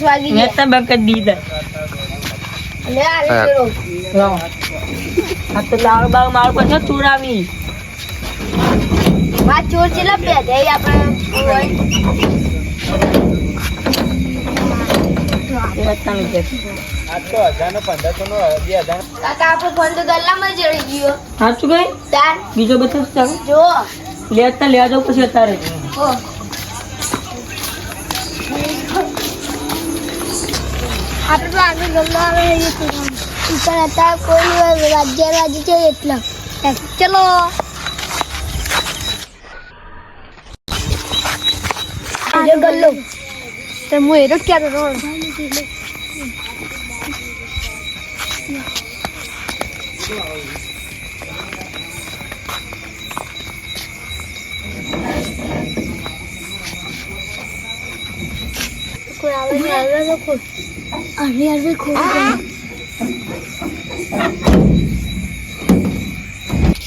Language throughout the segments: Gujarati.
10 વાગી મેં તો બકત દીધા લે આ રે આ તો તારો બાવ મારો પછી ચોરાવી વાત ચોર ચેલા બે દે આપણે હોય કાકા આપણો ફોન તો ગલ્લામાં જડી ગયો સાચું કઈ તાર બીજો બતાવ ચાલ જો લેતા લેવા જાવ પછી અત્યારે હો આપણે તો આગળ ગલ્લો આવે એ ઉપર હતા કોઈ રાજ્ય છે એટલા ચલો આજે ગલ્લો તો હું એરો ક્યાં તો કોઈ આવે ને આવે તો કોઈ અરે ખોલ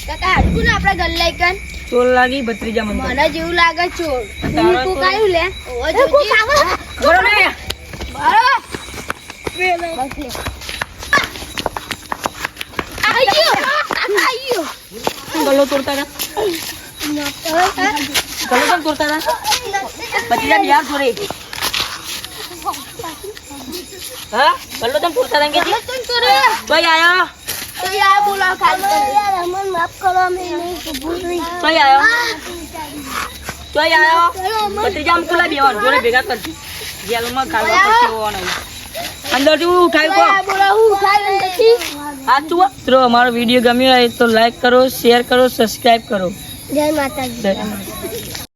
કાકા હાડકું ને આપણા ગલ્લા કન ચોર લાગી ભત્રીજા મને જેવું લાગે ચોર તું કાયું લે ઓ જોજી બરો ને બરો આયો ગલ્લો તોડતા હતા ગલ્લો કેમ તોડતા હતા ભત્રીજા બિહાર છોરે હા ગલ્લો કેમ તોડતા હતા કે કોઈ આયો તો યાર બોલા ખાલી યાર અમન માફ કરો અમે નહીં ભૂલ રહી કોઈ આયો ભત્રીજા આમ ખુલા બેવાનું જોડે ભેગા કરતી જેલમાં કાઢવા પડશે હોવાનો અંદર થી ઉઠાવી કો બોલા હું ઉઠાવી નથી સાચું મિત્રો અમારો વિડીયો ગમ્યો હોય તો લાઈક કરો શેર કરો સબસ્ક્રાઇબ કરો જય માતાજી જય માતાજી